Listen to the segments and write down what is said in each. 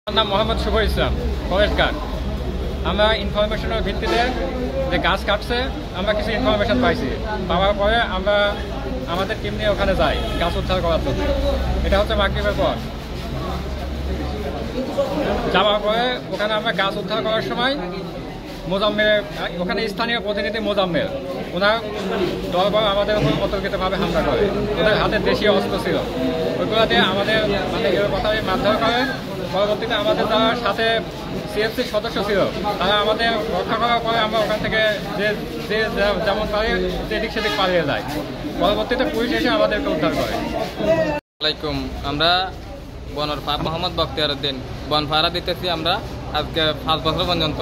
আমার নাম মোহাম্মদ শুভ ইসলাম, forest guard. আমরা ইনফরমেশনের ভিত্তিতে যে গাছ কাটছে আমরা কিছু ইনফরমেশন পাইছি। পাওয়ার পরে আমরা আমাদের টিম নিয়ে ওখানে যাই গাছ উদ্ধার করার জন্য। এটা হচ্ছে মাগরিবের পর। যাওয়ার পরে ওখানে আমরা গাছ উদ্ধার করার সময় মোজাম্মেল, ওখানে স্থানীয় প্রতিনিধি মোজাম্মেল, ওনার দলবল আমাদের উপর অতর্কিতভাবে হামলা করে। ওদের হাতে দেশীয় অস্ত্র ছিল, ওইগুলো দিয়ে আমাদের এর কথায় মারধর করে। পরবর্তীতে আমাদের যারা সাথে সিএফসির সদস্য ছিল তারা আমাদের রক্ষা করার পরে আমরা ওখান থেকে যে যেমন পারে সেদিক সেদিক পালিয়ে যায়। পরবর্তীতে পুলিশ এসে আমাদেরকে উদ্ধার করে। আসসালামাইকুম, আমরা বনর মোহাম্মদ বখতিয়ার উদ্দিন বন পাহারা দিতেছি আমরা আজকে 5 বছর পর্যন্ত।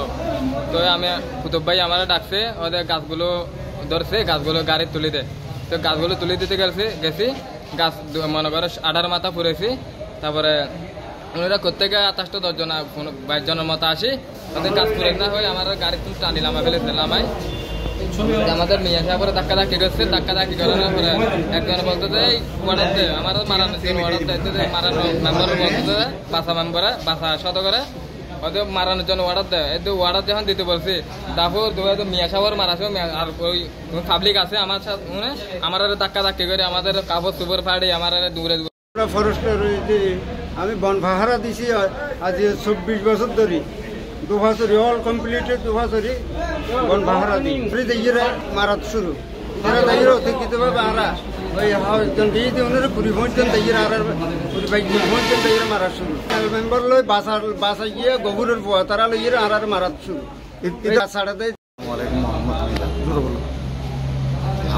তো আমি কুতুব ভাই আমার ডাকছে, ওদের গাছগুলো ধরছে, গাছগুলো গাড়ি তুলে দেয়। তো গাছগুলো তুলে দিতে গেছি গাছ মনে করে 18 মাথা পুড়েছি। তারপরে ওনারা কোথেকে 28টা 10 জন 22 জনের মতো আসি, ওদের গাছ পুড়ে না হয়ে আমার গাড়ি তুমি টানিলাম ফেলেছিলাম। আমাদের নিয়ে আসে পরে ধাক্কা ধাক্কি করছে। ধাক্কা ধাক্কি করার পরে একজন বলতে যে ওয়ার্ডার দেয়, আমার মারানোর জন্য ওয়ার্ডার দেয়, মারানো মেম্বার বলতে যে বাসা মেম্বারে বাসা শত করে ওদের মারানোর জন্য অর্ডার দেয়। এই অর্ডার যখন দিতে বলছি তারপর মিয়া সাহর মারাছে। আর ওই পাবলিক আছে আমার সাথে, আমার ধাক্কা ধাক্কি করে আমাদের কাপড় সুপর ফাড়ি আমার দূরে। ফরেস্টার আমি বন পাহারা দিছি আজ 24 বছর ধরে। 2 বছরই অল কমপ্লিটেড, 2 বছরই বন পাহারা দিই। মারাত শুরু এরা তাইরা অতিরিক্তভাবে আরা ওই হাউজন দিয়ে ওনারা 20 পর্যন্ত তাইরা আর 22 পর্যন্ত তাইরা মারা শুরু। মেম্বার লই বাসা গিয়ে গোবরের পোয়া তারা লই আর মারাত শুরু। এটা ছাড়া দেয়। ওয়ালাইকুম মোহাম্মদ।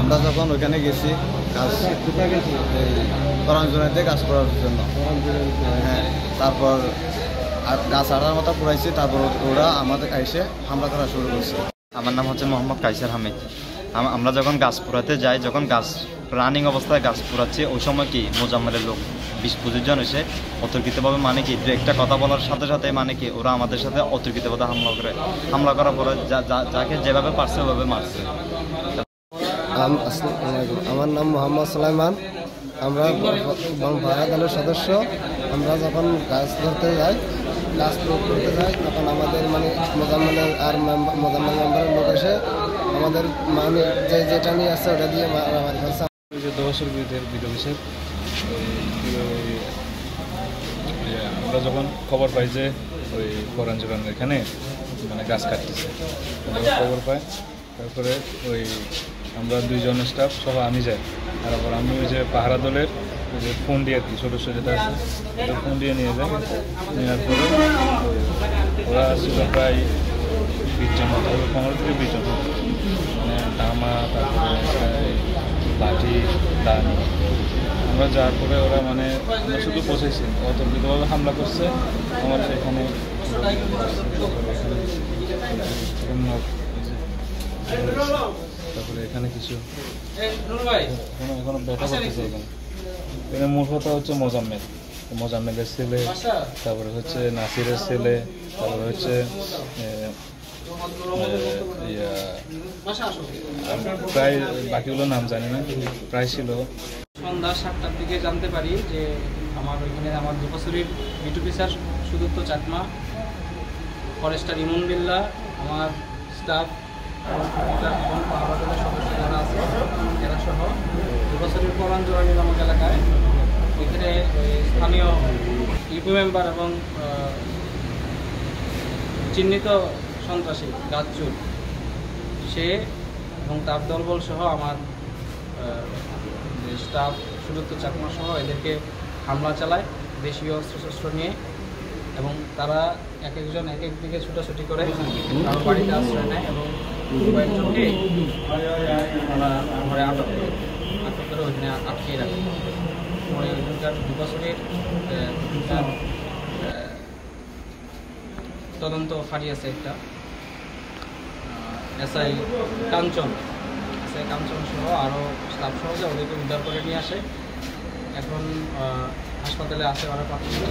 আমরা যখন ওইখানে গেছি গাছ করঞ্জনাতে কাজ করার জন্য, হ্যাঁ, তারপর আর গাছ আড়ার মতো পুরাইছি। তারপর ওরা আমাদের এসে হামলা করা শুরু করছে। আমার নাম হচ্ছে মোহাম্মদ কাইসার হামিদ। আমরা যখন গাছ পুরাতে যাই, যখন গাছ রানিং অবস্থায় গাছ পুরাচ্ছি, ওই সময় কি মোজাম্মেলের লোক 20-25 জন এসে অতর্কিতভাবে মানে কি দু একটা কথা বলার সাথে সাথে মানে কি ওরা আমাদের সাথে অতর্কিতভাবে হামলা করার পরে যাকে যেভাবে পারছে ওভাবে মারছে। আমার নাম মোহাম্মদ সুলাইমান। আমরা বন পাহারা দলের সদস্য। আমরা যখন গাছ ধরতে যাই, গাছ করতে যাই, তখন আমাদের মানে মোজাম্মেলের আর মোজাম্মেল মেম্বারের লোক এসে আমাদের মানে যেটা নিয়ে আসছে ওটা দিয়ে মারামারি করছে। 10 বছর ভিডিও বিষয় আমরা যখন খবর পাই যে ওই করঞ্জনার এখানে মানে গাছ কাটতেছে, খবর পাই। তারপরে ওই আমরা 2 জন স্টাফ সহ আমি যাই। তারপর আমি ওই যে পাহারা দলের ওই যে ফোন দিয়ে আর কি সদস্য যেটা আছে ওটা ফোন দিয়ে নিয়ে যাই। নেওয়ার পরে ওরা ছিল প্রায় 20 জন মতো, 15 থেকে 20 জন, মানে ধামা, তারপরে লাঠি, দান। আমরা যাওয়ার পরে ওরা মানে আমরা শুধু পৌঁছেছি, অতর্কিতভাবে হামলা করছে আমার এখানে। তারপরে এখানে কিছু এখনো ব্যথা করতেছে। এখানে মূল কথা হচ্ছে মোজাম্মেলের ছেলে, তারপরে হচ্ছে নাসিরের ছেলে, তারপরে হচ্ছে প্রায় বাকিগুলো নাম জানি না, প্রায় ছিল। সন্ধ্যা 7টার দিকে জানতে পারি যে আমার ওইখানে আমার 2 বছরের বিটুপি স্যার সুদত্ত চাকমা, ফরেস্টার ইমন বিল্লাহ, আমার স্টাফ এবং পাহারা দলের সদস্য যারা আছে এরা সহ 2 বছরের করঞ্জনা নামক এলাকায় ওইখানে স্থানীয় ইউপি মেম্বার এবং চিহ্নিত সন্ত্রাসী গাছচুর সে এবং তার দলবল সহ আমার স্টাফ সুদত্ত চাকমা সহ এদেরকে হামলা চালায় দেশীয় অস্ত্রশস্ত্র নিয়ে। এবং তারা এক একজন এক এক দিকে ছুটাছুটি করে তার বাড়িতে আশ্রয় নেয় এবং কয়েকজনকে তারা ঘরে আটক করে ওইখানে আটকিয়ে রাখে। পরে ওইখানকার 2 বছরের তদন্ত ফাঁড়ি আছে একটা, এসআই কাঞ্চন সহ আরও স্টাফ সহ ওদেরকে উদ্ধার করে নিয়ে আসে। এখন হাসপাতালে আসে ওরা প্রাথমিক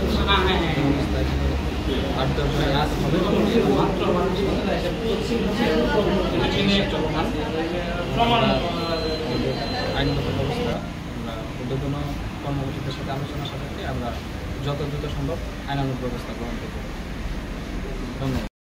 আইনগত ব্যবস্থা ঊর্ধ্বতন কর্মকর্তাদের সাথে আলোচনা সাপেক্ষে আমরা যত দ্রুত সম্ভব আইনানুগ ব্যবস্থা গ্রহণ করব। ধন্যবাদ।